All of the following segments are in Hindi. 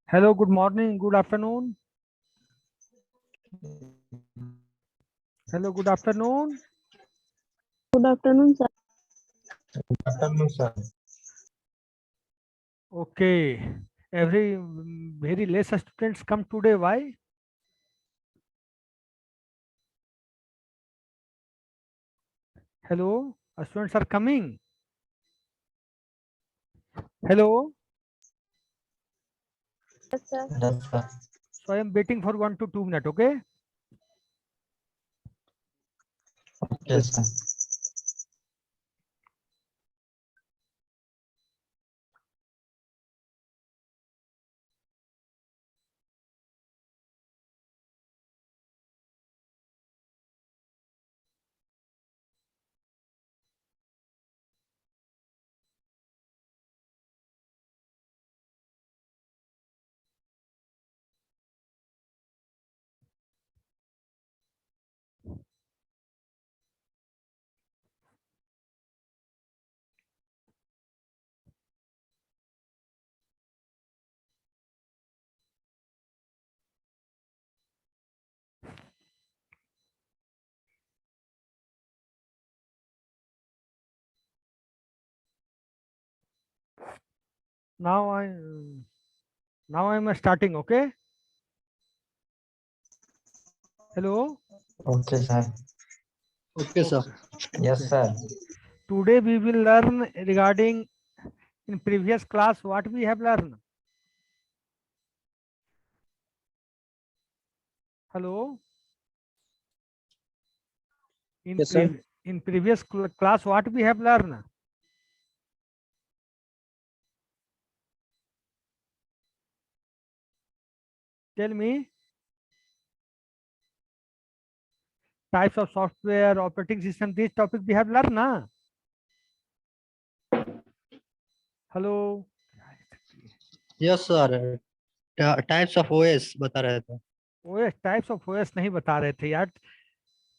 Hello, good morning, good afternoon. Hello, good afternoon. Good afternoon, sir. Afternoon, sir. Okay, every very less students come today. Why? Hello, students are coming. Hello, Yes, sir. Yes, sir. so I am waiting for 1 to 2 minutes. Okay. Okay, sir. Now I am starting. Okay. Hello. Okay, sir. Okay, sir. Okay. Yes, Okay. sir. Today we will learn regarding in previous class what we have learned. Hello. In Yes, sir. in previous class what we have learned. Tell me. Types of software, operating system, this topic we have learned na? Hello. Yes, sir. Types of OS बता रहे थे. ओएस टाइप्स ऑफ ओएस नहीं बता रहे थे यार,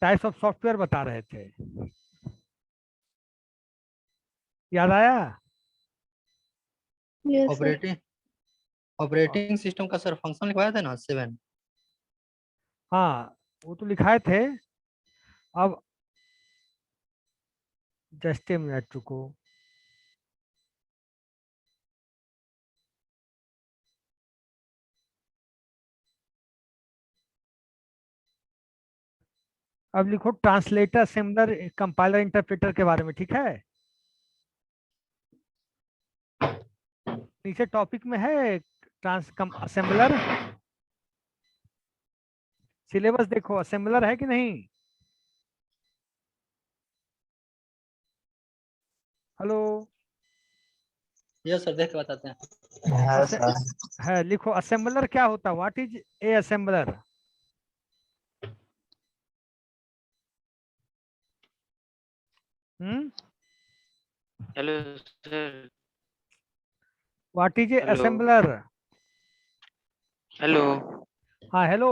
टाइप्स ऑफ सॉफ्टवेयर बता रहे थे, याद आया? Yes, sir. ऑपरेटिंग सिस्टम का सर फंक्शन लिखवाया था ना 7. हाँ वो तो लिखाए थे। अब जस्ट ए मिनट रुको। अब लिखो ट्रांसलेटर, असेंबलर, कंपाइलर, इंटरप्रेटर के बारे में। ठीक है, नीचे टॉपिक में है असेंबलर। सिलेबस देखो, असेंबलर है कि नहीं? हेलो। यस सर, देख के बताते हैं. Yes, असे, sir. है लिखो असेंबलर क्या होता है, what is a assembler? Hello sir. What is a hello. Assembler? Hello. हाँ hello,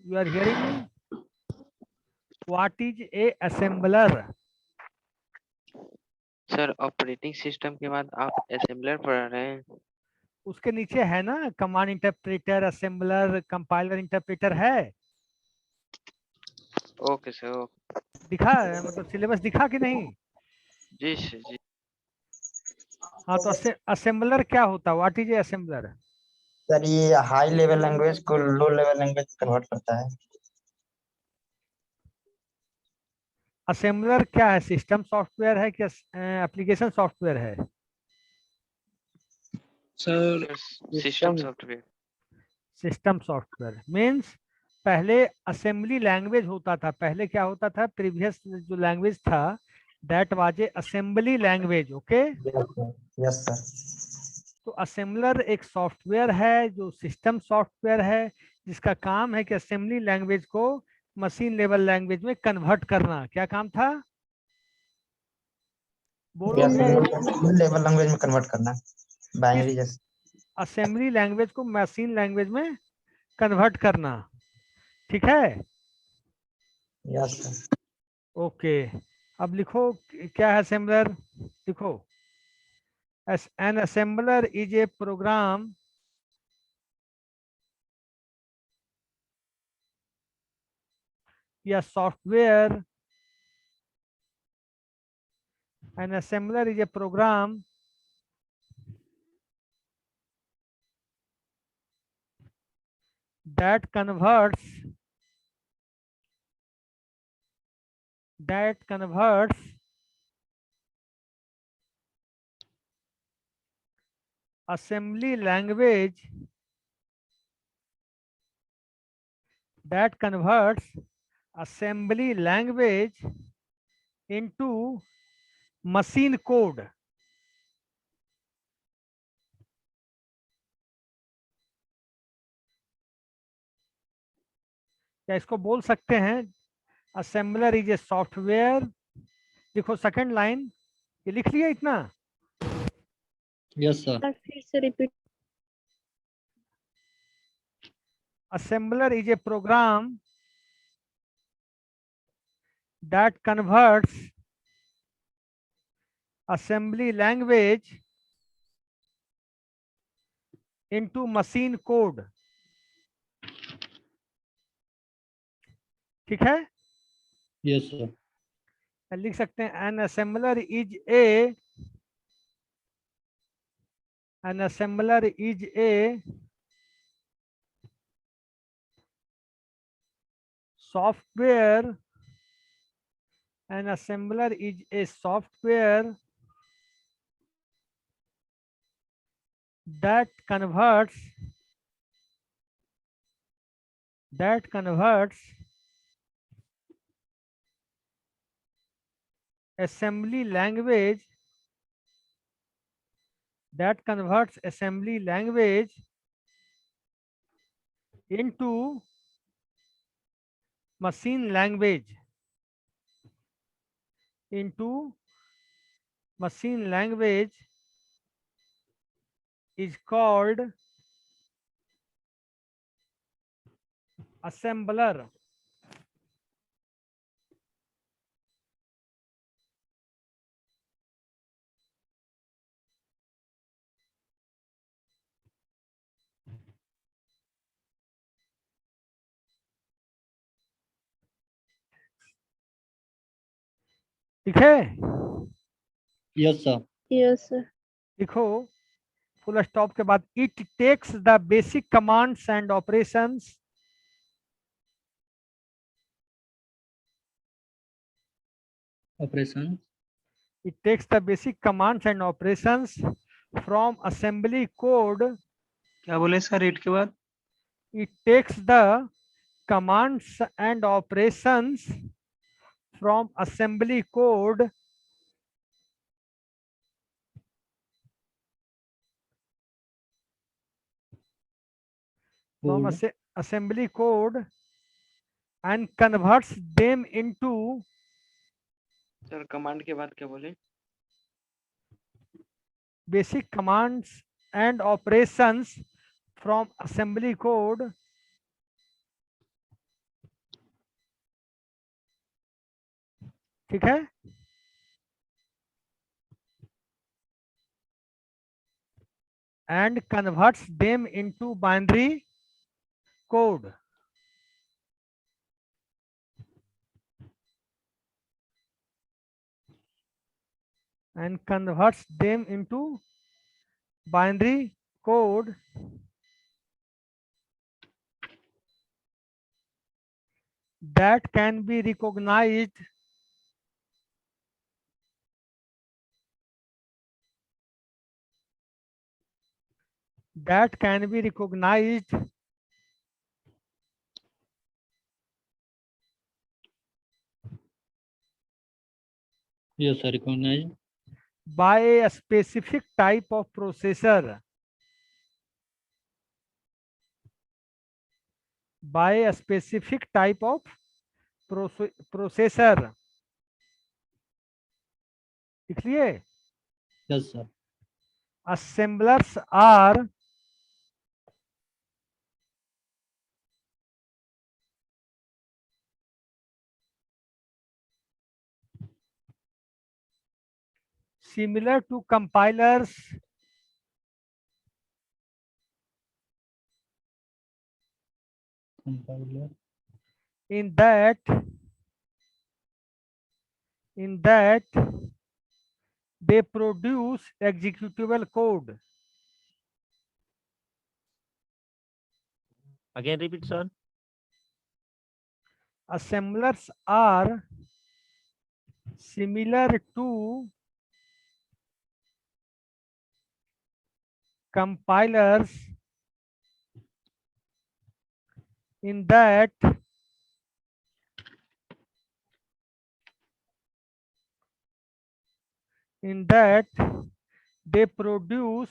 you are hearing me? What is a assembler? Sir operating system के बाद आप असेंबलर पढ़ा रहे हैं. उसके नीचे है ना command interpreter, assembler, compiler, interpreter है। Okay sir. ओके. दिखा मतलब सिलेबस दिखा कि नहीं? जी सर जी. हाँ तो असेंबलर क्या होता है, what is a assembler? Sir ये हाई लेवल लैंग्वेज को लो लेवल लैंग्वेज कन्वर्ट करता है. असेंबलर क्या है, सिस्टम सॉफ्टवेयर है कि एप्लीकेशन सॉफ्टवेयर है? Sir sir system software. System software means पहले असेंबली लैंग्वेज होता था। पहले क्या होता था, प्रीवियस जो लैंग्वेज था that was a assembly language. Okay, Yes, sir. Yes, sir. तो असेंबलर एक सॉफ्टवेयर है जो सिस्टम सॉफ्टवेयर है, जिसका काम है कि असेंबली लैंग्वेज को मशीन लेवल लैंग्वेज में कन्वर्ट करना। क्या काम था, बोलो? Yes, लेवल लैंग्वेज में कन्वर्ट करना. बाइनरी जैसे. असेंबली लैंग्वेज को मशीन लैंग्वेज में कन्वर्ट करना। ठीक है, Yes, sir. ओके। अब लिखो क्या है असेंबलर। लिखो an assembler is a program या software. An assembler is a program that converts assembly language into machine code. क्या इसको बोल सकते हैं assembler is a software. देखो सेकंड लाइन ये लिख लिया इतना. Yes, sir. सर फिर से repeat. Assembler is a program that converts assembly language into machine code. ठीक है. Yes, sir. लिख सकते हैं an assembler is a software. An assembler is a software that converts assembly language into machine language is called assembler. ठीक है. Yes, sir. Yes sir. लिखो फुल स्टॉप के बाद it takes the basic commands and operations Operation. it takes the basic commands and operations from assembly code. क्या बोले सर रीड के बाद? It takes the commands and operations from assembly code Code. assembly code and converts them into sir command के बाद क्या बोले? basic commands and operations from assembly code ठीक है. And converts them into binary code. And converts them into binary code that can be recognized Yes, sir. Recognize. by a specific type of processor. By a specific type of processor. लिख लिए. Yes, sir. Assemblers are similar to compilers Compiler. in that they produce executable code. Again, repeat, sir. Assemblers are similar to compilers in that they produce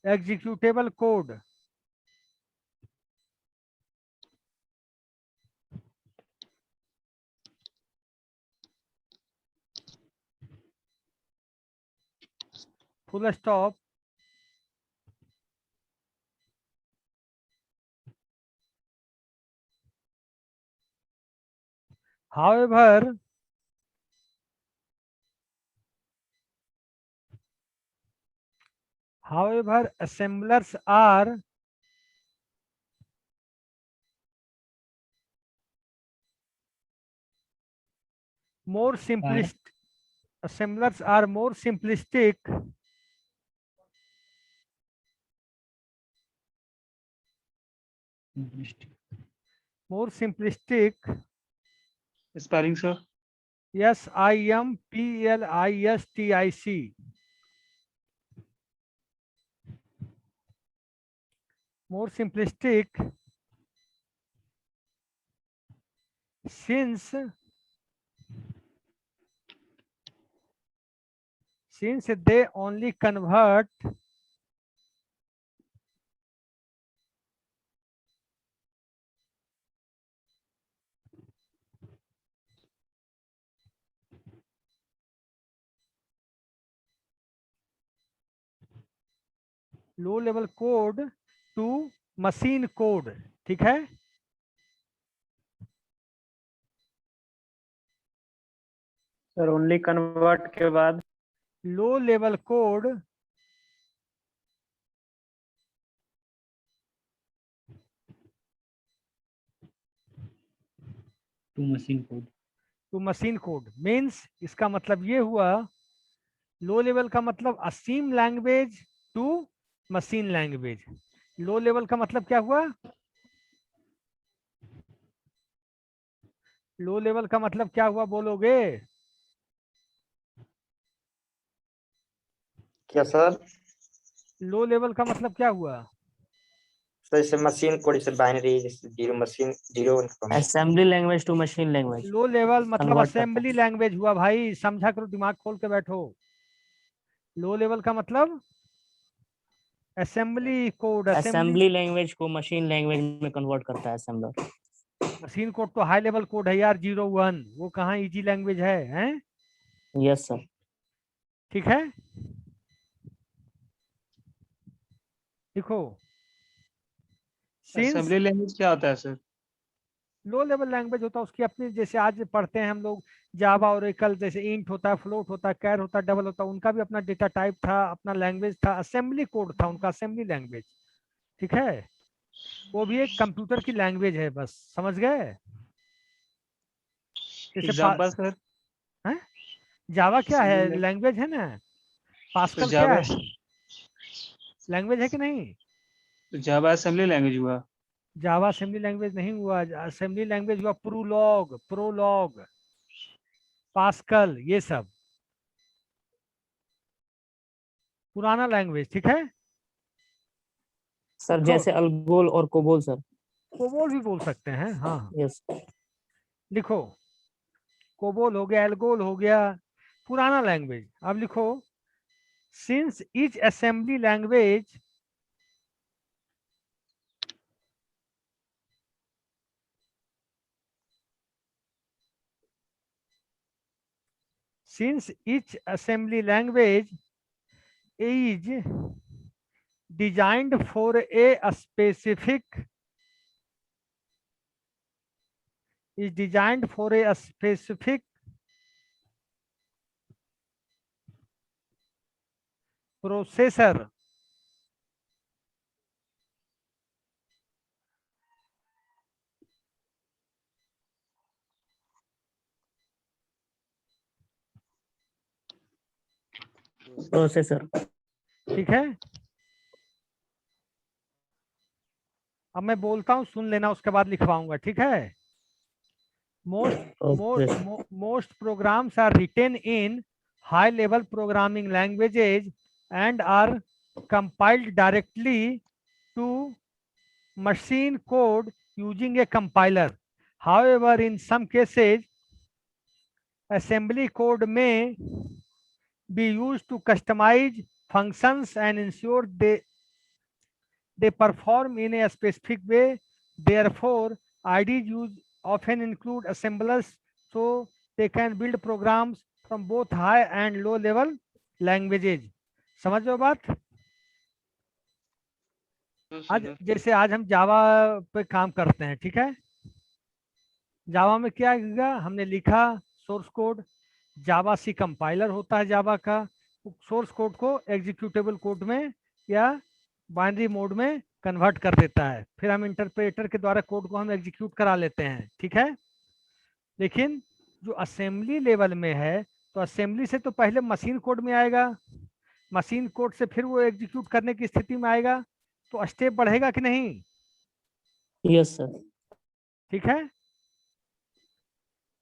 executable code. Full stop. However, assemblers are more simplistic. Assemblers are more simplistic Spelling, sir. SIMPLISTIC. More simplistic since they only convert low level code to machine code. ठीक है? सर ओनली कन्वर्ट के बाद low level code to machine code means इसका मतलब ये हुआ, लो लेवल का मतलब असीम language to machine language. Low level का मतलब क्या हुआ? लो लेवल का मतलब क्या हुआ बोलोगे? क्या सर? लो लेवल का मतलब क्या हुआ? सर जैसे मशीन कोड, जैसे बाइनरी, जैसे zero machine zero. Assembly language to machine language. Low level मतलब Convert करता है। असेंबली लैंग्वेज हुआ भाई, समझा करो, दिमाग खोल के बैठो। लो लेवल का मतलब असेंबली कोड। असेंबली लैंग्वेज को मशीन लैंग्वेज में कन्वर्ट करता है असेंबलर। मशीन कोड तो हाई लेवल कोड है यार, 0 1, वो कहाँ इजी लैंग्वेज है, हैं? Yes sir. ठीक है, देखो सिंस असेंबली लैंग्वेज क्या होता है सर? लो लेवल लैंग्वेज होता है उसकी अपनी, जैसे आज पढ़ते हैं हम लोग जावा और एकल, जैसे इंट होता है, फ्लोट होता है, कैर होता है, डबल होता है, उनका भी अपना डेटा टाइप था, अपना लैंग्वेज था, असेंबली कोड था उनका, असेंबली लैंग्वेज। ठीक है, वो भी एक कंप्यूटर की लैंग्वेज है, बस समझ गए? जैसे एग्जांपल सर? जावा क्या है? Assembly लैंग्वेज है ना। पास्कल क्या जावा है? लैंग्वेज है कि नहीं? जावा असेंबली लैंग्वेज हुआ। जावा असेंबली लैंग्वेज नहीं हुआ, असेंबली लैंग्वेज हुआ प्रोलॉग, पास्कल, ये सब पुराना लैंग्वेज। ठीक है, सर देखो, जैसे अलगोल और कोबोल सर। कोबोल भी बोल सकते हैं, हाँ। यस। लिखो, कोबोल हो गया, एल्गोल हो गया, पुराना लैंग्वेज। अब लिखो, since each assembly language since each assembly language is designed for a specific processor, processor. ठीक है, अब मैं बोलता हूँ सुन लेना, उसके बाद लिखवाऊंगा, ठीक है। Most programs are written in high level programming languages and are compiled directly to machine code using a compiler. However, in some cases, assembly code may be used to customize functions and ensure they perform in a specific way. Therefore, IDs use often include assemblers so they can build programs from both high and low level languages. समझ लो बात। आज जैसे आज हम जावा पे काम करते हैं, ठीक है। जावा में क्या किया हमने, लिखा सोर्स कोड, जावा सी कंपाइलर होता है जावा का, सोर्स कोड को एग्जीक्यूटेबल कोड में या बाइनरी मोड में कन्वर्ट कर देता है, फिर हम इंटरप्रेटर के द्वारा कोड को हम एग्जीक्यूट करा लेते हैं, ठीक है। लेकिन जो असेंबली लेवल में है, तो असेंबली से तो पहले मशीन कोड में आएगा, मशीन कोड से फिर वो एग्जीक्यूट करने की स्थिति में आएगा, तो स्टेप बढ़ेगा कि नहीं? Yes sir. ठीक है,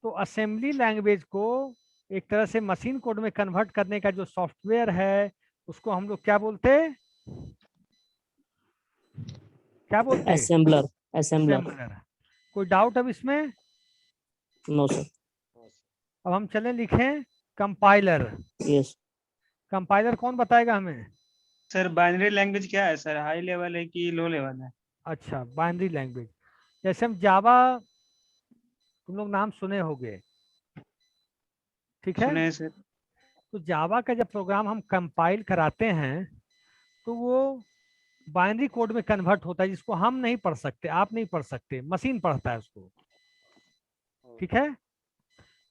तो असेंबली लैंग्वेज को एक तरह से मशीन कोड में कन्वर्ट करने का जो सॉफ्टवेयर है उसको हम लोग क्या बोलते हैं, क्या बोलते हैं? असेंबलर। असेंबलर। असेंबलर। कोई डाउट अब इसमें? No sir. अब हम चलें लिखें कंपाइलर। यस। कंपाइलर कौन बताएगा हमें? सर बाइनरी लैंग्वेज क्या है सर, हाई लेवल है कि लो लेवल है? अच्छा, बाइनरी लैंग्वेज, जैसे हम जावा, तुम लोग नाम सुने होंगे, ठीक है। सुने सर। तो जावा का जब प्रोग्राम हम कंपाइल कराते हैं तो वो बाइनरी कोड में कन्वर्ट होता है, जिसको हम नहीं पढ़ सकते, आप नहीं पढ़ सकते, मशीन पढ़ता है उसको, ठीक है।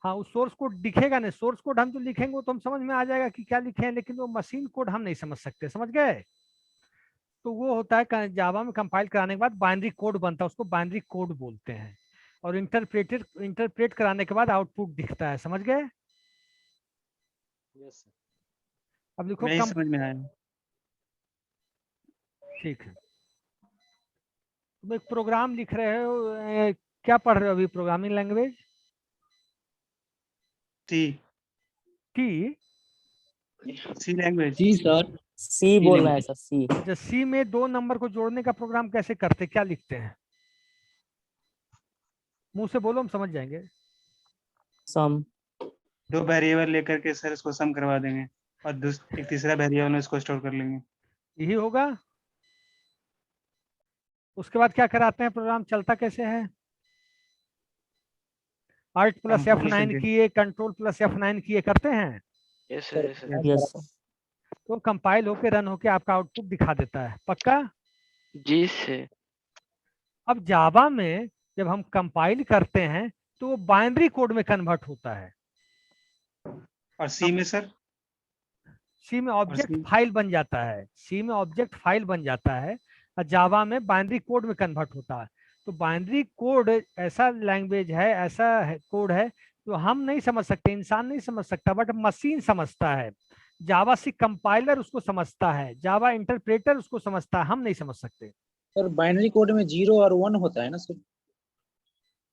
हाँ, उस सोर्स कोड दिखेगा नहीं, सोर्स कोड हम जो लिखेंगे वो तो हम समझ में आ जाएगा कि क्या लिखे हैं, लेकिन वो मशीन कोड हम नहीं समझ सकते, समझ गए। तो वो होता है जावा में कंपाइल कराने के बाद बाइनरी कोड बनता है, उसको बाइनरी कोड बोलते हैं, और इंटरप्रेट कराने के बाद आउटपुट दिखता है, समझ गए। अब लिखो नहीं समझ में आया। ठीक है, तुम एक प्रोग्राम लिख रहे हो, क्या पढ़ रहे हो अभी? Programming language C language. जी सर। सी बोल रहा है सर, सी। अच्छा, सी में 2 नंबर को जोड़ने का प्रोग्राम कैसे करते, क्या लिखते हैं? मुंह से बोलो, हम समझ जाएंगे। सम। 2 वेरिएबल लेकर के सर इसको सम करवा देंगे और एक तीसरा वेरिएबल में इसको स्टोर कर लेंगे। यही होगा। उसके बाद क्या कराते हैं, प्रोग्राम चलता कैसे है? Alt + F9 किए, कंट्रोल + F9 किए, करते हैं। Yes sir, yes sir. Yes sir. तो कंपाइल होके रन होके आपका आउटपुट दिखा देता है, पक्का? जी से। अब जावा में जब हम कंपाइल करते हैं तो वो बाइनरी कोड में कन्वर्ट होता है। और सी में सर? सी में ऑब्जेक्ट सी? फाइल बन जाता है, सी में ऑब्जेक्ट फाइल बन जाता है, और जावा में बाइनरी कोड में कन्वर्ट होता है। तो बाइनरी कोड ऐसा लैंग्वेज है, ऐसा कोड है जो हम नहीं समझ सकते, इंसान नहीं समझ सकता, बट मशीन समझता है। जावा सी कंपाइलर उसको समझता है, जावा इंटरप्रेटर उसको समझता है, हम नहीं समझ सकते। सर बाइनरी कोड में 0 और 1 होता है ना सर?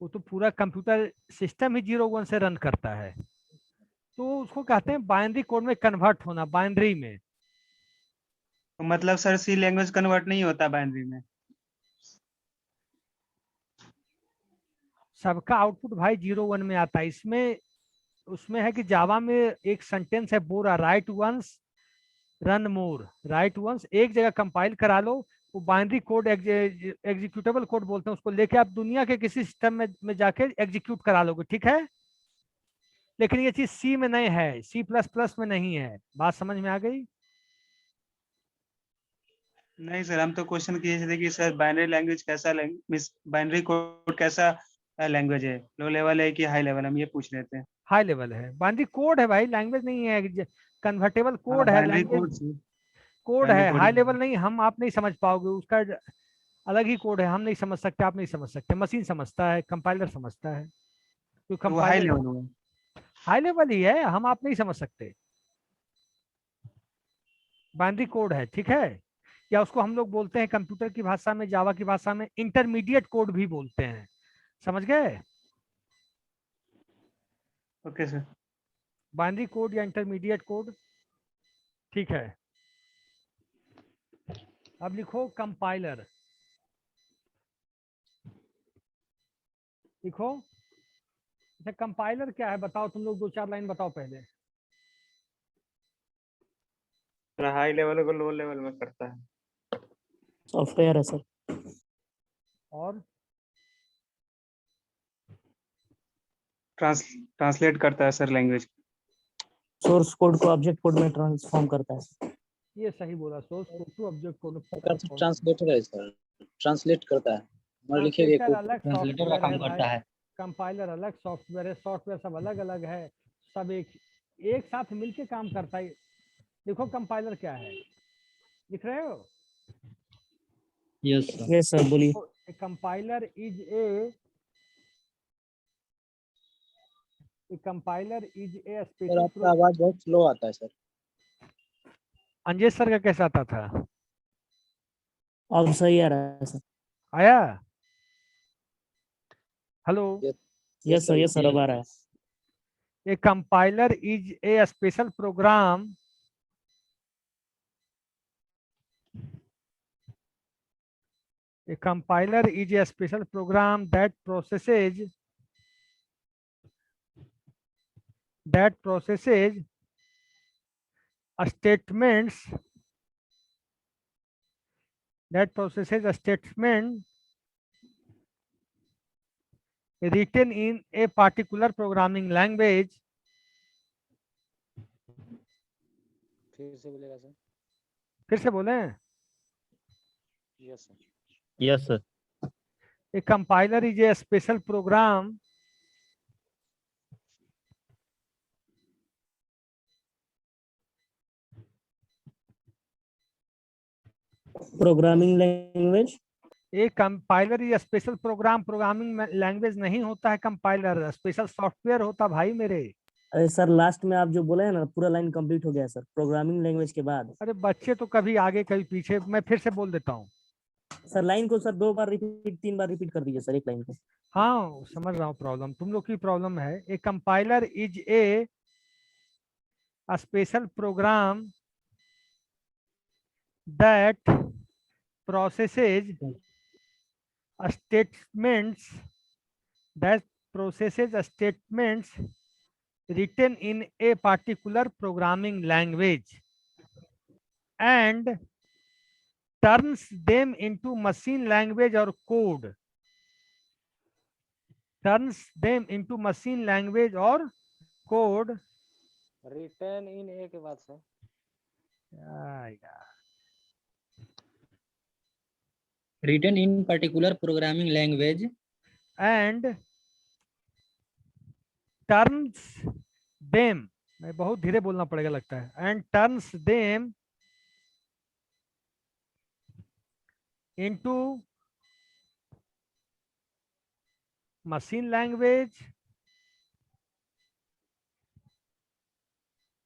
वो तो पूरा कंप्यूटर सिस्टम ही 0 1 से रन करता है, तो उसको कहते हैं बाइनरी कोड में कन्वर्ट होना, बाइनरी में। तो मतलब सर सी लैंग्वेज कन्वर्ट नहीं होता बाइनरी में? सबका आउटपुट भाई 0 1 में आता है। इसमें उसमें है कि जावा में एक सेंटेंस है बोरा, write once run more, write once, एक जगह कंपाइल करा लो, वो बाइनरी कोड एग्जीक्यूटेबल कोड बोलते हैं, उसको लेके आप दुनिया के किसी सिस्टम में जाके एग्जीक्यूट करा लोगे, ठीक है। लेकिन ये चीज सी में नहीं है, C++ में नहीं है। बात समझ में आ गई? नहीं सर, हम तो क्वेश्चन किए थे कि सर बाइनरी लैंग्वेज कैसा, बाइनरी कोड कैसा लैंग्वेज है, लो लेवल है कि हाई लेवल, हम ये पूछ रहे थे। हाई लेवल है, बाइनरी कोड है भाई, लैंग्वेज नहीं है, कन्वर्टेबल कोड है, लैंग्वेज कोड है, हाई लेवल नहीं। हम आप नहीं समझ पाओगे, उसका अलग ही कोड है, हम नहीं समझ सकते, आप नहीं समझ सकते, मशीन समझता है, कंपाइलर समझता है। तो हाई लेवल होगा। हाई लेवल ही है, हम आप नहीं समझ सकते। बाइनरी कोड है, ठीक है, या उसको हम लोग बोलते हैं कंप्यूटर की भाषा में, जावा की भाषा में इंटरमीडिएट कोड भी बोलते हैं, समझ गए? Okay sir. बाइनरी कोड या इंटरमीडिएट कोड, ठीक है। अब लिखो कंपाइलर, लिखो। अच्छा कंपाइलर क्या है बताओ, तुम लोग 2-4 लाइन बताओ पहले। हाई लेवल को लो लेवल में करता है। सॉफ्टवेयर है सर। और ट्रांसलेट करता है सर लैंग्वेज। सोर्स कोड को ऑब्जेक्ट कोड में ट्रांसफॉर्म करता है। ये सही बोला, source code to object code. प्रकार से ट्रांसलेटर है सर, ट्रांसलेट करता है, हमारे लिखे गए ट्रांसलेटर कोड अलग ट्रांसलेटर का सॉफ्टवेयर है काम भाई, करता है। कंपाइलर अलग सॉफ्टवेयर है, सॉफ्टवेयर सब अलग अलग है, सब एक साथ मिलके काम करता है। देखो कंपाइलर क्या है, लिख रहे हो? Yes sir. यस सर बोलिए। Compiler is A sir special आपका आवाज बहुत स्लो आता है सर। अंजेश सर का कैसा आता था? अब सही आ रहा है सर। आया? हेलो? यस सर अब आ रहा है। A compiler is a special program a compiler is a special program that processes statements written in a particular programming language. फिर से बोलेगा सर? फिर से बोलें? Yes sir. Yes sir. A compiler is a special program programming language. A compiler या स्पेशल प्रोग्राम, प्रोग्रामिंग लैंग्वेज नहीं होता है कंपाइलर, स्पेशल सॉफ्टवेयर होता भाई मेरे। अरे सर लास्ट में आप जो बोले हैं ना पूरा लाइन कंप्लीट हो गया सर, प्रोग्रामिंग लैंग्वेज के बाद। अरे बच्चे तो कभी आगे कभी पीछे, मैं फिर से बोल देता हूँ। सर लाइन को सर 2 बार रिपीट 3 बार रिपीट कर दीजिए सर एक लाइन को। हाँ समझ रहा हूँ, प्रॉब्लम तुम लोग की प्रॉब्लम है। A compiler is a special program that processes statements that processes statements written in a particular programming language and turns them into machine language or code. Turns them into machine language or code. Return in a के बाद sir? Written in particular programming language and turns them, मैं बहुत धीरे बोलना पड़ेगा लगता है, and turns them into machine language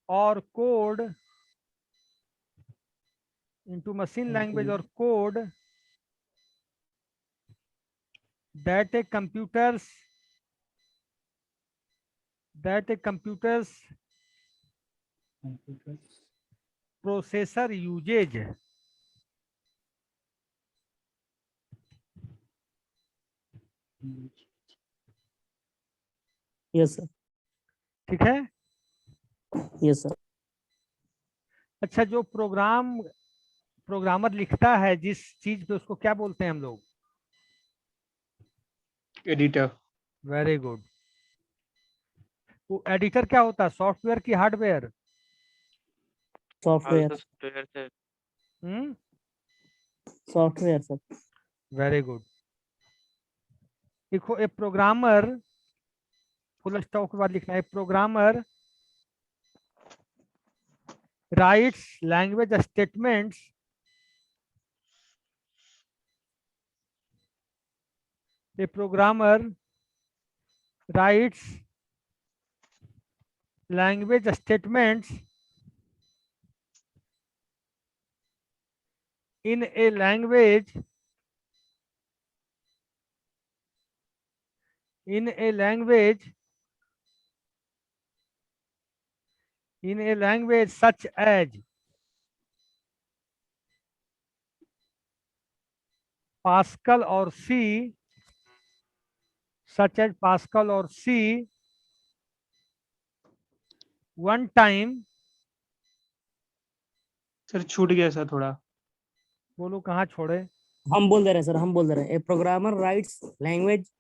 or code, into machine language or code that a computer's processor uses. Yes sir. ठीक है? Yes sir. अच्छा जो प्रोग्रामर लिखता है जिस चीज पे, उसको क्या बोलते हैं हम लोग? एडिटर। Very good. वो एडिटर क्या होता है, सॉफ्टवेयर की hardware? Software. Also software sir. Software sir. Very good. देखो ए प्रोग्रामर, फुल स्टॉप के बाद लिखना है, programmer writes language statements a programmer writes language statements in a language in a language such as Pascal or C, such as Pascal or C, one time, sir छूट गया सर थोड़ा। बोलो कहाँ छोड़े? हम बोल दे रहे हैं सर, हम बोल दे रहे हैं। A programmer writes language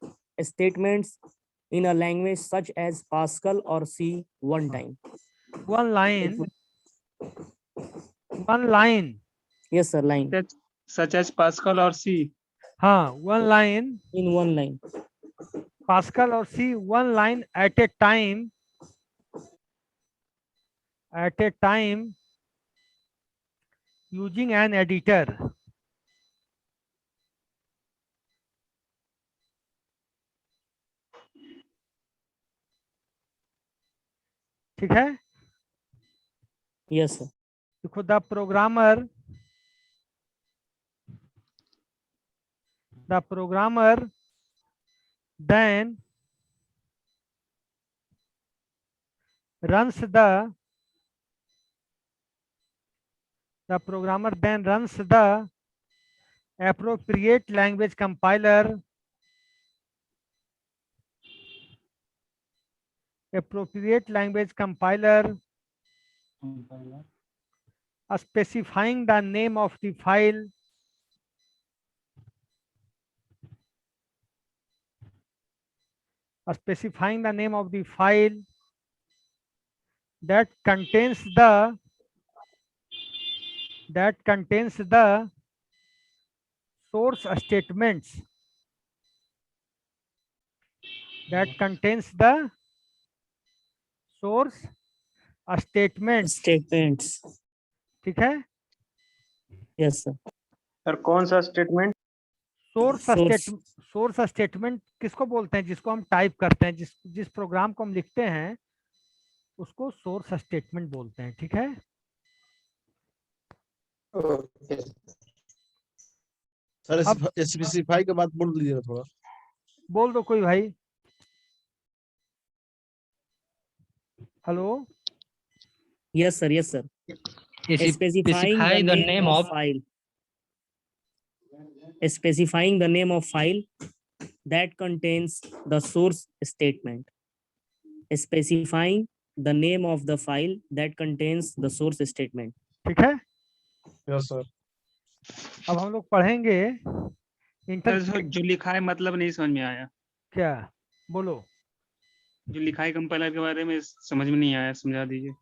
statements in a language such as Pascal और C one time. One line. Yes sir, line such as Pascal और सी। हाँ, one line, in one line. Pascal or C, one line at a time, using an editor. ठीक है? Yes sir. देखो, the programmer then runs the appropriate language compiler specifying the name of the file that contains the source statements, statements. ठीक है? Yes sir. सर कौन सा स्टेटमेंट? सोर्स स्टेटमेंट किसको बोलते हैं? जिसको हम टाइप करते हैं, जिस प्रोग्राम को हम लिखते हैं उसको सोर्स स्टेटमेंट बोलते हैं। ठीक है? ओके सर अब- स्पेसिफाई के बाद बोल दीजिएगा थोड़ा। बोल दो कोई भाई। Hello? Yes sir, yes sir. Specifying the name of file. Specifying the name of file that contains the source statement. Specifying the name of the file that contains the source statement. ठीक है? Yes sir. अब हम लोग पढ़ेंगे सर जो लिखा है मतलब नहीं समझ में आया। क्या? बोलो। जो लिखा है कंपाइलर के बारे में समझ में नहीं आया, समझा दीजिए।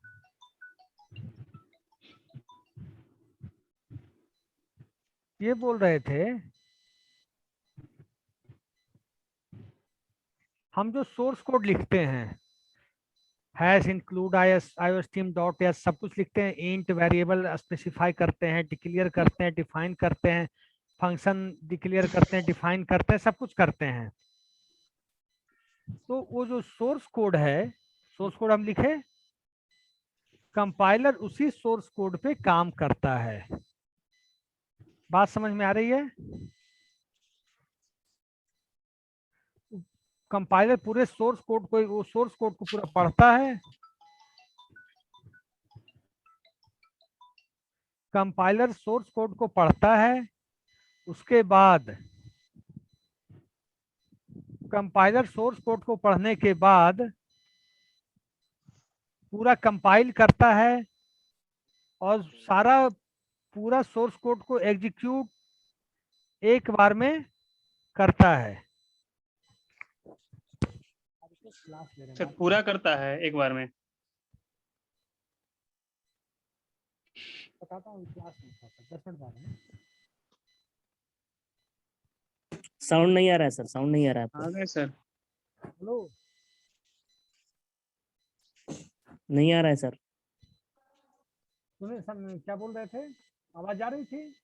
ये बोल रहे थे हम जो सोर्स कोड लिखते हैं, हैश इंक्लूड iostream.h सब कुछ लिखते हैं, इंट वेरिएबल स्पेसिफाई करते हैं, डिक्लेयर करते हैं, डिफाइन करते हैं, फंक्शन डिक्लेयर करते हैं, डिफाइन करते हैं, सब कुछ करते हैं। तो वो जो सोर्स कोड है, सोर्स कोड हम लिखे, कंपाइलर उसी सोर्स कोड पे काम करता है। बात समझ में आ रही है? कंपाइलर पूरे सोर्स कोड को पूरा पढ़ता है। कंपाइलर सोर्स कोड को पढ़ता है, उसके बाद कंपाइलर सोर्स कोड को पढ़ने के बाद पूरा कंपाइल करता है और पूरा सोर्स कोड को एग्जीक्यूट एक बार में करता है। सर पूरा करता है एक बार में? बताता हूँ, क्लास में 10 मिनट बाद में। साउंड नहीं आ रहा है सर, साउंड नहीं आ रहा है आपका। आ गए सर। हेलो? नहीं आ रहा है सर। सुने सर क्या बोल रहे थे? आवाज आ रही थी?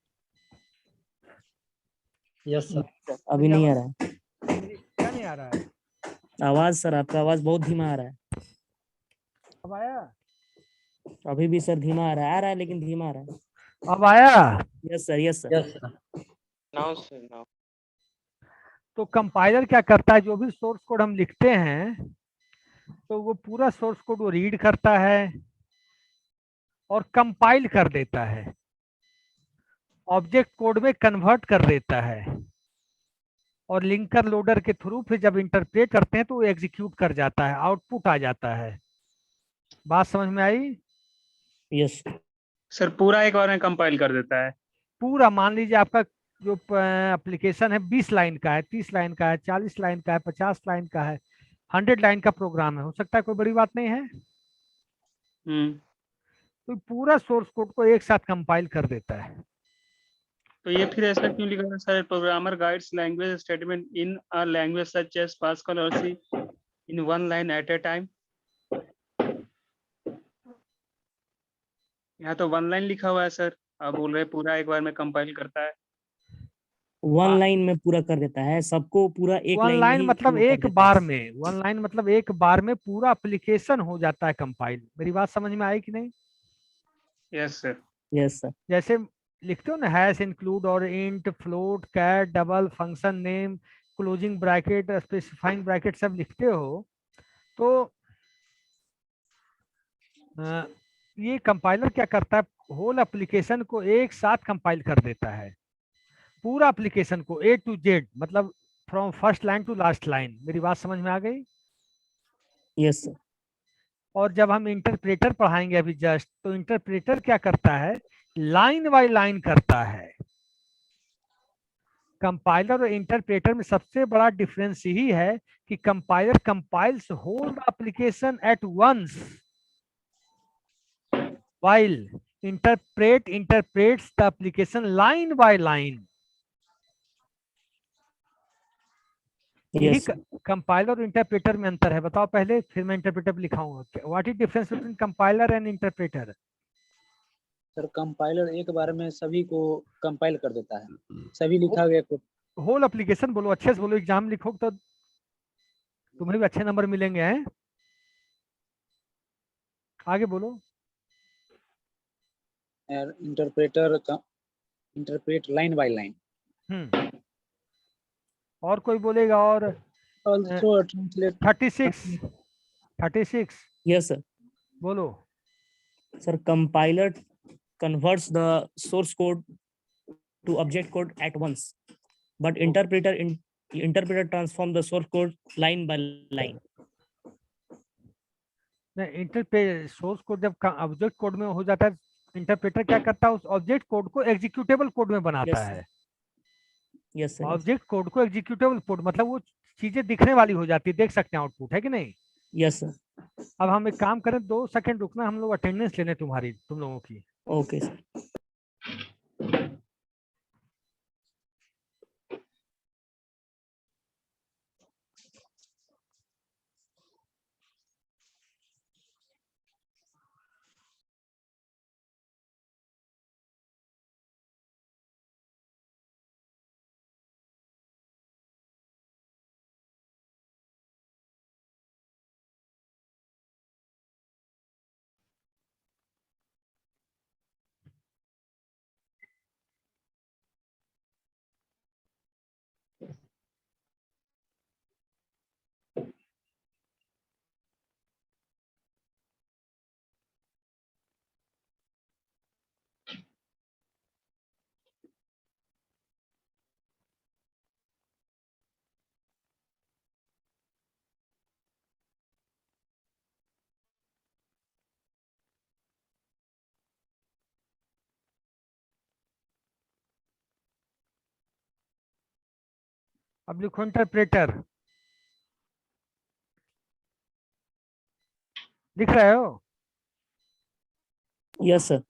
Yes sir. अभी नहीं आ रहा है क्या नहीं आ रहा है? आवाज सर, आपका आवाज बहुत धीमा आ रहा है। अब आया? अभी भी सर धीमा आ रहा है लेकिन धीमा आ रहा है। अब आया? Yes, sir. Yes, sir. Yes, sir. Now, sir, now. तो कंपाइलर क्या करता है, जो भी सोर्स कोड हम लिखते हैं तो वो पूरा सोर्स कोड वो रीड करता है और कंपाइल कर देता है, ऑब्जेक्ट कोड में कन्वर्ट कर देता है, और लिंकर लोडर के थ्रू फिर जब इंटरप्रेट करते हैं तो वो एग्जीक्यूट कर जाता है, आउटपुट आ जाता है। बात समझ में आई? Yes. सर पूरा एक बार में कंपाइल कर देता है। पूरा मान लीजिए आपका जो एप्लीकेशन है 20 लाइन का है, 30 लाइन का है, 40 लाइन का है, 50 लाइन का है, 100 लाइन का प्रोग्राम है, हो सकता है कोई बड़ी बात नहीं है, तो पूरा सोर्स कोड को एक साथ कंपाइल कर देता है। तो ये फिर ऐसा क्यों लिखा है sir, programmer guides language statement in a language such as Pascal और C in one line at a time. यहाँ तो वन लाइन लिखा हुआ है सर, आप बोल रहे हैं पूरा एक बार में कंपाइल करता है। वन लाइन में पूरा कर देता है, सबको पूरा एक वन लाइन में लाइन ही मतलब पूरा कर एक देता बार है। में, वन लाइन मतलब एक बार में पूरा एप्लीकेशन हो जाता है कंपाइल। मेरी बात समझ में आई कि नहीं? Yes sir. Yes, sir. जैसे लिखते हो ना, हैश इंक्लूड और int float cat double function name closing bracket specifying bracket सब लिखते हो, तो ये कंपाइलर क्या करता है, होल एप्लीकेशन को एक साथ कंपाइल कर देता है, पूरा एप्लीकेशन को ए टू जेड, मतलब from first line to last line. मेरी बात समझ में आ गई? Yes, sir. और जब हम इंटरप्रेटर पढ़ाएंगे अभी जस्ट, तो इंटरप्रेटर क्या करता है, लाइन बाय लाइन करता है। कंपाइलर और इंटरप्रेटर में सबसे बड़ा डिफरेंस यही है कि compiler compiles whole the application at once, while interprets the application line by line. यही Yes, sir. कंपाइलर और इंटरप्रेटर में अंतर है। बताओ पहले, फिर मैं इंटरप्रेटर लिखाऊंगा। What is difference between compiler and interpreter? Sir compiler एक बार में सभी को कंपाइल कर देता है, सभी लिखा गया कोड। होल एप्लीकेशन बोलो, अच्छे से बोलो, एग्जाम लिखो तो तुम्हें भी अच्छे नंबर मिलेंगे हैं। आगे बोलो। Interpret line by line. और कोई बोलेगा? और ऑल्सो ट्रांसलेट 36 Yes, sir. बोलो। Sir, compiler converts the source code to object code at once, but interpreter transform the source code line by line. Source code जब ऑब्जेक्ट कोड में हो जाता है, इंटरप्रेटर क्या करता है, उस ऑब्जेक्ट कोड को एग्जीक्यूटेबल कोड में बनाता Yes, है। sir. Yes, sir. Yes. Object code को एग्जीक्यूटेबल कोड मतलब वो चीजें दिखने वाली हो जाती है, देख सकते हैं आउटपुट, है कि नहीं? Yes, sir. अब हम एक काम करें, 2 सेकंड रुकना, हम लोग अटेंडेंस लेने तुम्हारी, तुम लोगों की। Okay, sir. अब लिखो इंटरप्रेटर, लिख रहे हो? Yes, sir.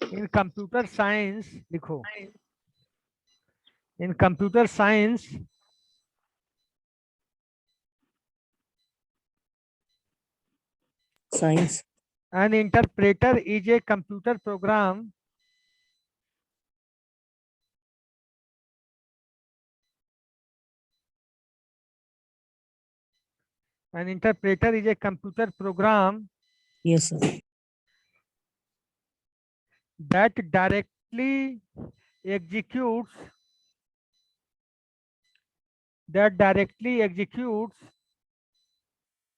In computer science लिखो, in computer science Science. an interpreter is a computer program an interpreter is a computer program Yes, sir. that directly executes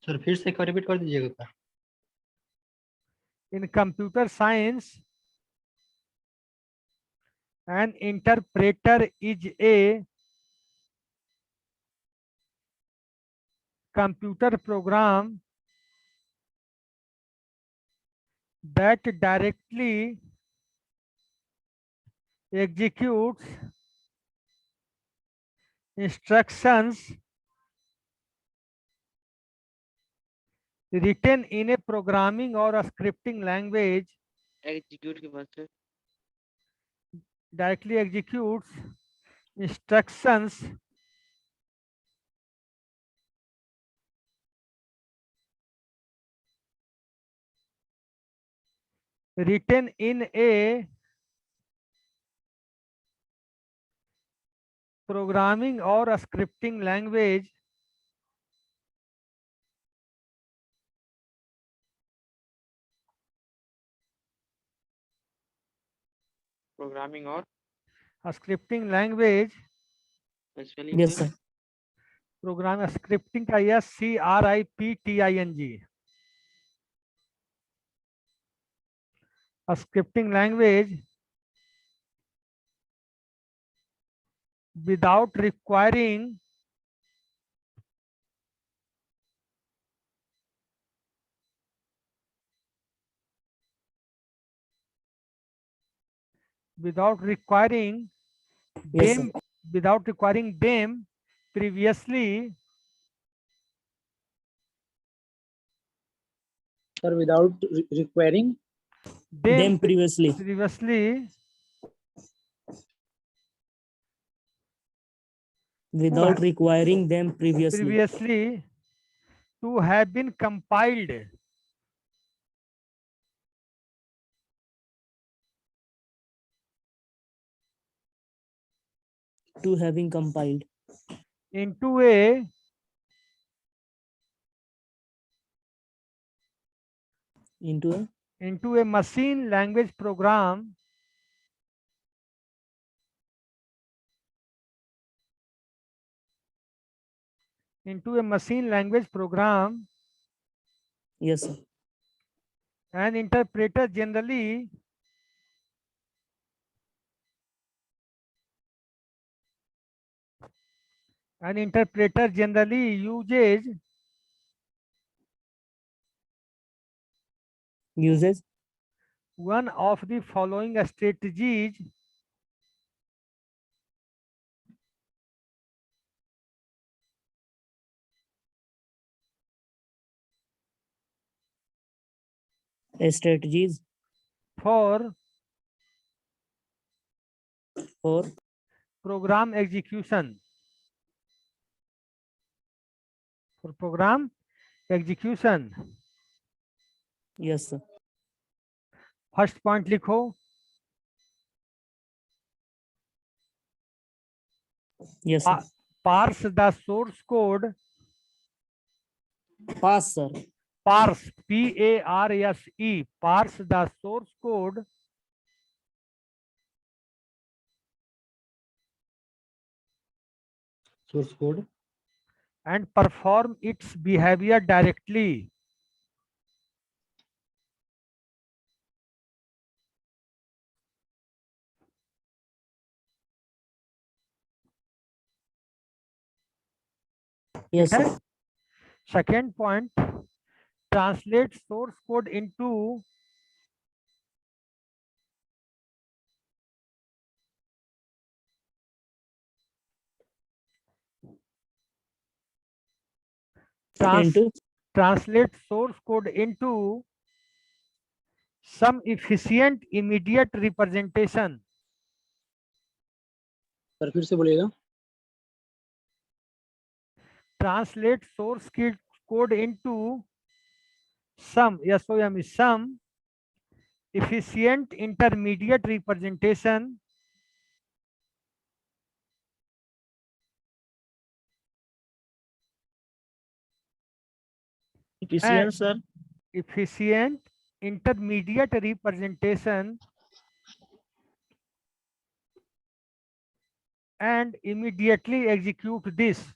sir फिर से एक बार रिपीट कर दीजिएगा क्या? in computer science. An interpreter is a computer program that directly executes instructions written in a programming or a scripting language. Execute के बाद से Directly executes instructions written in a programming or a scripting language programming और a scripting language spelling Yes, sir. program scripting का यह CRIPTING a scripting language without requiring without requiring Yes, them sir. without requiring them previously Sir, without requiring. Them previously. Without requiring them previously. to have been compiled To having compiled into a into a machine language program yes, sir. an interpreter generally Uses one of the following strategies strategies for for program execution. yes, sir. First point लिखो Yes, sir. parse the source code Pass, sir. parse PARSE parse the source code source code and perform its behavior directly. Yes, Okay. sir. Second point, translate source code into Into translate source code into some efficient immediate representation. Sir फिर से बोलिएगा. Translate source code into some some efficient intermediate representation efficient, sir. efficient intermediate representation and immediately execute this.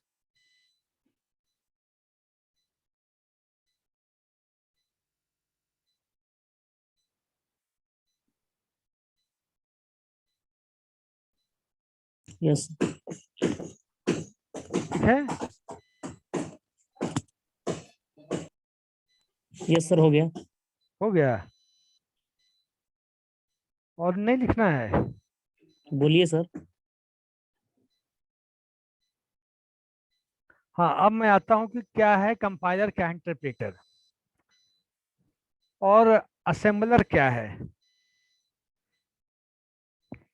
Yes. ठीक है? Yes sir, हो गया. हो गया और नहीं लिखना है? बोलिए सर. हाँ, अब मैं आता हूं कि क्या है कंपाइलर, क्या है इंटरप्रेटर और असेंबलर क्या है.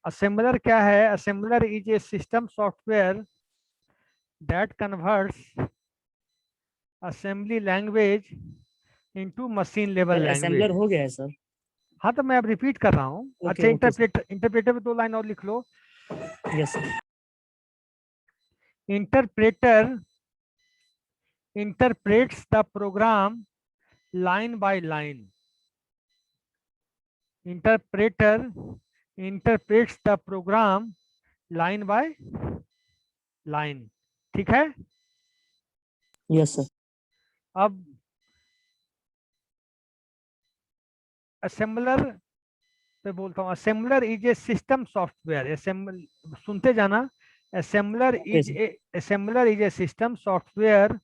असेंबलर क्या है? Assembler is A system software that converts assembly language into machine level sir assembler language. हो गया है सर. हाँ, तो मैं अब रिपीट कर रहा हूँ. Okay, अच्छा, okay, sir. इंटरप्रेटर पे 2 लाइन और लिख लो. Yes sir. Interpreter interprets the program line by line. Interpreter interprets the program line by line. ठीक है? Yes sir. अब असेंबलर पे बोलता हूँ. Assembler is A system software. Assemble सुनते जाना. Assembler Okay, is sir. a system software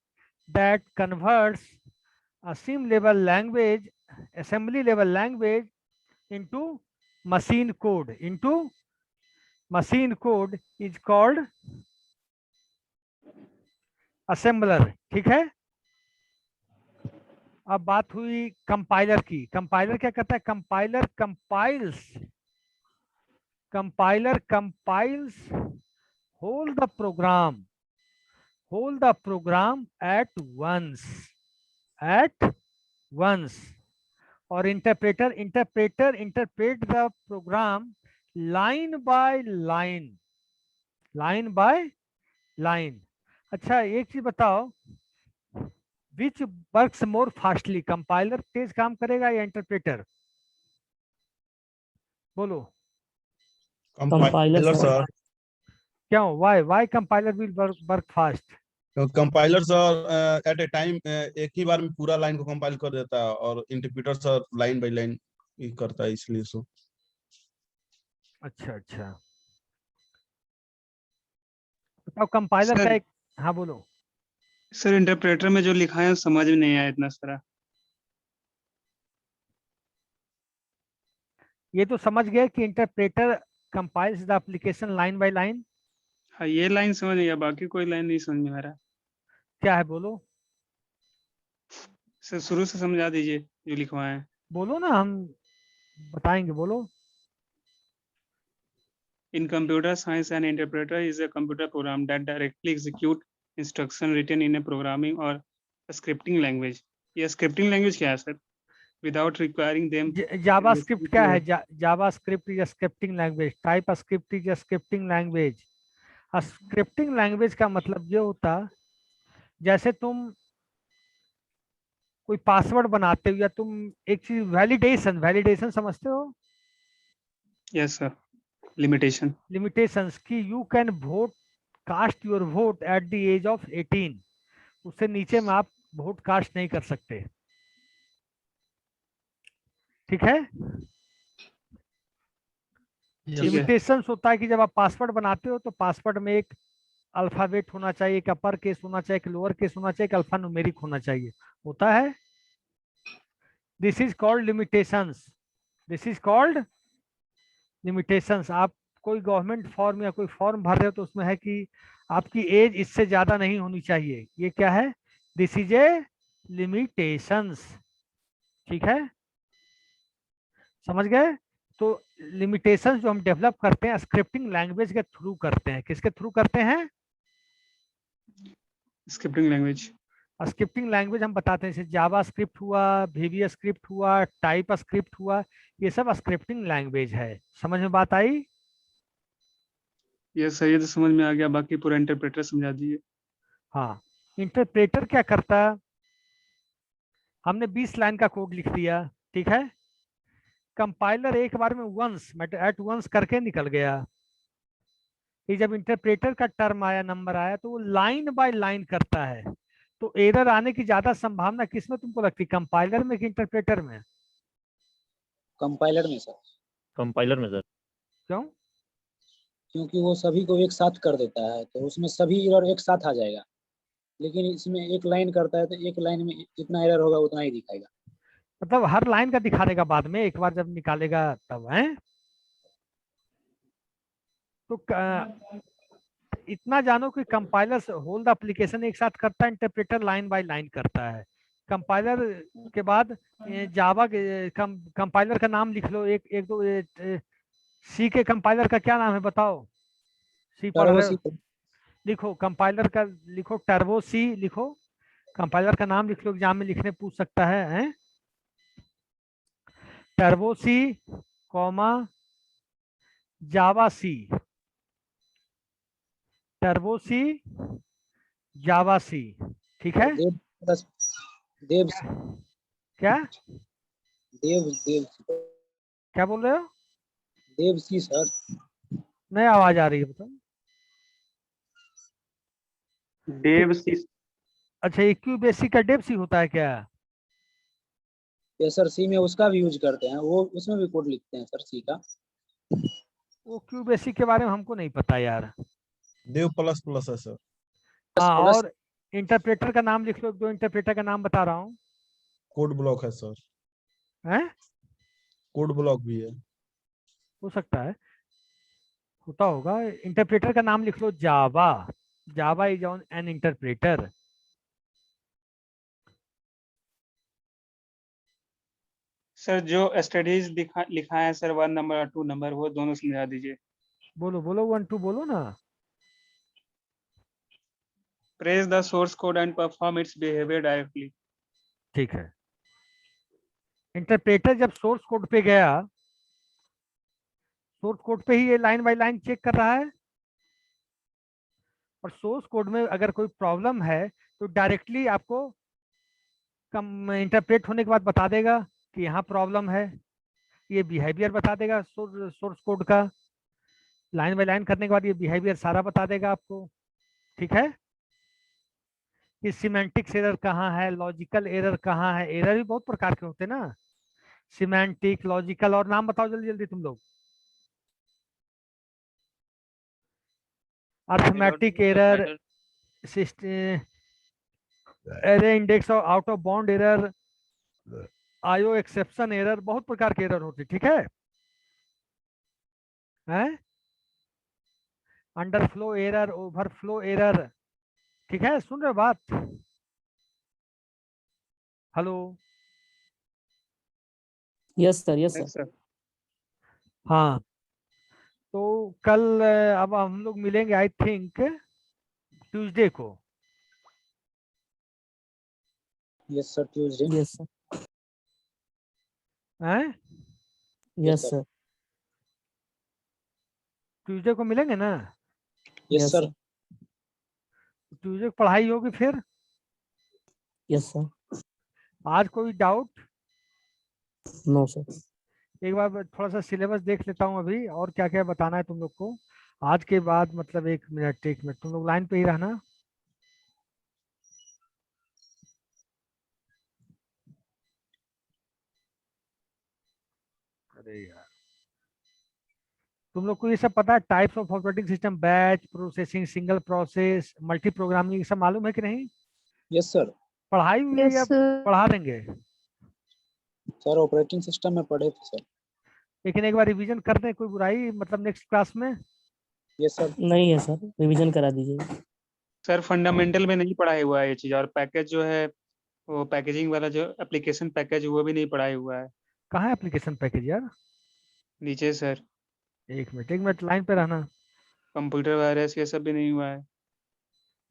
that converts assembly level language into machine code. Machine code is called assembler. ठीक है? अब बात हुई कंपाइलर की. कंपाइलर क्या करता है? Compiler compiles whole the program at once. और interpreter interpret the program line by line. अच्छा, एक चीज बताओ, which works more fastly? Compiler तेज काम करेगा या इंटरप्रेटर? बोलो. Compiler, sir. सर. क्यों? Why compiler will work fast? Compiler sir at a time एक ही बार में पूरा लाइन को कंपाइल कर देता है और interpreter sir line by line ही करता है, इसलिए सो. अच्छा, बताओ कंपाइलर सर का एक. हाँ बोलो. सर इंटरप्रेटर में जो लिखा है समझ में नहीं आया इतना सारा. ये तो समझ गए कि interpreter compiles the application line by line. हाँ, ये लाइन समझ गया, बाकी कोई लाइन नहीं समझ में आ रहा. क्या है? बोलो. सर शुरू से समझा दीजिए जो लिखवाए हैं. बोलो ना, हम बताएंगे. बोलो. In computer science, an interpreter is a computer program that directly execute instruction written in a programming or a scripting language. ये scripting language क्या है sir? Without requiring them. JavaScript क्या है? JavaScript is scripting language. Type script is scripting language. Scripting language का मतलब ये होता, जैसे तुम कोई पासवर्ड बनाते हो या तुम एक चीज वैलिडेशन समझते हो? Yes sir. Limitations की you can vote cast your vote at the age of 18. उससे नीचे में आप वोट कास्ट नहीं कर सकते. ठीक है? लिमिटेशंस होता है कि जब आप पासवर्ड बनाते हो तो पासवर्ड में एक अल्फाबेट होना चाहिए, एक अपर केस होना चाहिए, एक लोअर केस होना चाहिए, एक अल्फा न्यूमेरिक होना चाहिए. होता है. This is called limitations. आप कोई गवर्नमेंट फॉर्म या कोई फॉर्म भर रहे हो तो उसमें है कि आपकी एज इससे ज्यादा नहीं होनी चाहिए. ये क्या है? This is a limitations. ठीक है? समझ गए? तो लिमिटेशंस जो हम डेवलप करते हैं स्क्रिप्टिंग लैंग्वेज के थ्रू करते हैं. किसके थ्रू करते हैं? scripting language. स्क्रिप्टिंग लैंग्वेज हम बताते हैं, जैसे जावा स्क्रिप्ट हुआ, वीवी स्क्रिप्ट हुआ, टाइप स्क्रिप्ट हुआ, ये सब स्क्रिप्टिंग लैंग्वेज है. समझ में बात आई? Yes sir, ये तो समझ में आ गया, बाकी पूरा इंटरप्रेटर समझा दीजिए. हाँ. इंटरप्रेटर क्या करता? हमने 20 लाइन का कोड लिख दिया. ठीक है? कंपाइलर एक बार में एट वंस करके निकल गया. कि जब इंटरप्रेटर का टर्म आया, नंबर आया, तो वो लाइन बाय लाइन करता है। तो एरर आने की ज्यादा संभावना किसमें तुमको लगती है, कंपाइलर में कि इंटरप्रेटर में? कंपाइलर में सर, कंपाइलर में सर। क्यों? क्योंकि वो सभी को एक साथ कर देता है, तो उसमें सभी एरर एक साथ आ जाएगा। लेकिन इसमें एक लाइन करता है, तो एक लाइन में जितना एरर होगा उतना ही दिखाएगा। मतलब हर लाइन का दिखा देगा बाद में, एक बार जब निकालेगा तब है। तो इतना जानो कि कंपाइलर होल द एप्लीकेशन एक साथ करता है, इंटरप्रेटर लाइन बाय लाइन करता है। कंपाइलर के बाद जावा के कंपाइलर का नाम लिख लो, एक एक दो। सी के कंपाइलर का क्या नाम है बताओ? सी पढ़ टर्बो रहे हो? सी, लिखो कंपाइलर का, लिखो टर्बो सी लिखो। कंपाइलर का नाम लिख लो, एग्जाम में लिखने पूछ सकता है? टर्बो सी कॉमा जावा सी, टर्बो सी जावा सी, ठीक है। देव प्लस देव क्या देव देव क्या बोल रहे हो? Dev C sir. नई आवाज आ रही है, बताओ। Dev C. अच्छा, ये क्यू बेसिक का डेव सी होता है क्या? ये सर सी में उसका भी यूज करते हैं, वो उसमें भी कोड लिखते हैं सर सी का। वो क्यू बेसिक के बारे में हमको नहीं पता यार। देव प्लस प्लस है सर। हाँ, प्लस और इंटरप्रेटर का नाम लिख लो, एक दो इंटरप्रेटर का नाम बता रहा हूँ। कोड ब्लॉक है सर। हैं? कोड ब्लॉक भी है। हो सकता है, होता होगा। इंटरप्रेटर का नाम लिख लो Java. Java is on an interpreter. Sir जो स्टडीज लिखा है सर, 1 नंबर और 2 नंबर, वो दोनों समझा दीजिए। बोलो बोलो, 1 2 बोलो ना। Press the source code and perform it's behaviour directly. ठीक है। इंटरप्रेटर जब सोर्स कोड पे गया, सोर्स कोड पे ही ये लाइन बाय लाइन चेक कर रहा है, और सोर्स कोड में अगर कोई प्रॉब्लम है तो डायरेक्टली आपको कम इंटरप्रेट होने के बाद बता देगा कि यहाँ प्रॉब्लम है। ये बिहेवियर बता देगा सोर्स कोड का, लाइन बाय लाइन करने के बाद ये बिहेवियर सारा बता देगा आपको। ठीक है। कि सिमेंटिक्स एरर कहाँ है, लॉजिकल एरर कहाँ है। एरर भी बहुत प्रकार के होते हैं ना, सिमेंटिक, लॉजिकल, और नाम बताओ जल्दी जल्दी तुम लोग। Arithmetic error, error index out of bound error, IO exception error, बहुत प्रकार के एरर होते। ठीक है, हैं? Underflow error, overflow error. ठीक है, सुन रहे हो बात? Hello? Yes sir, yes yes sir. Sir. हाँ, तो कल अब हम लोग मिलेंगे आई थिंक ट्यूसडे को। Yes sir, Tuesday. Yes sir, हैं? यस सर, ट्यूसडे को मिलेंगे ना? Yes yes sir. Sir, Tuesday को पढ़ाई होगी फिर। Yes sir. आज कोई डाउट? No sir. एक बार थोड़ा सा सिलेबस देख लेता हूँ अभी, और क्या क्या बताना है तुम लोग को आज के बाद। मतलब 1 मिनट 1 मिनट, तुम लोग लाइन पे ही रहना। अरे यार, तुम लोग को ये सब पता है? Types of operating system, batch processing, single process, multi programming, ये सब मालूम है कि नहीं? Yes sir. पढ़ाई हुई है या यस सर। पढ़ा देंगे? सर ऑपरेटिंग सिस्टम में पढ़े थे सर। लेकिन एक बार रिवीजन कर दें, कोई बुराई मतलब नेक्स्ट क्लास में। Yes sir. नहीं है सर, रिवीजन करा दीजिए। सर फंडामेंटल में नहीं पढ़ाई हुआ है ये चीज, और पैकेज जो है वो पैकेजिंग वाला जो एप्लीकेशन पैकेज, वो भी नहीं पढ़ाई हुआ है। कहाँ है एप्लीकेशन पैकेज यार? नीचे सर। 1 मिनट लाइन पे रहना। कंप्यूटर वायरस ये सब भी नहीं हुआ है।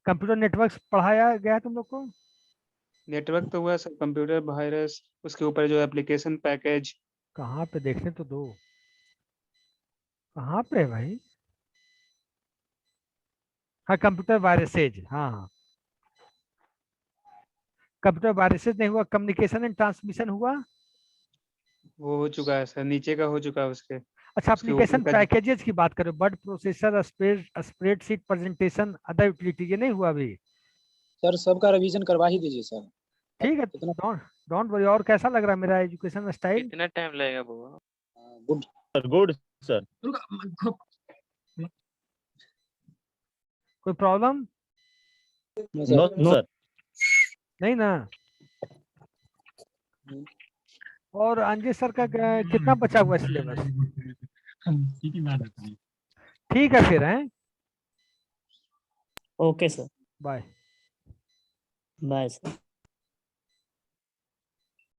कंप्यूटर नेटवर्क पढ़ाया गया है तुम लोग को? नेटवर्क तो हुआ है सर, कंप्यूटर वायरस, उसके ऊपर जो एप्लीकेशन पैकेज। कहाँ पे देखने तो दो, कहाँ पे है भाई? हाँ, कंप्यूटर वायरसेज, हाँ हाँ। कंप्यूटर वायरसेज नहीं हुआ, कम्युनिकेशन एंड ट्रांसमिशन हुआ। वो हो चुका है सर, नीचे का हो चुका है उसके। अच्छा, उसके एप्लीकेशन ऊपर का पैकेजेस की बात करें, word processor, spreadsheet, presentation, other utility, ये नहीं हुआ अभी? सर सबका रिवीजन करवा ही दीजिए सर। ठीक है, इतना डोंट वरी। और कैसा लग रहा है मेरा एजुकेशन स्टाइल? कितना टाइम लगेगा बुआ? गुड। Good sir. कोई प्रॉब्लम नो सर। नहीं ना? और अंजय सर का कितना बचा हुआ है सिलेबस? ठीक है फिर, हैं? Okay sir, bye. Bye sir.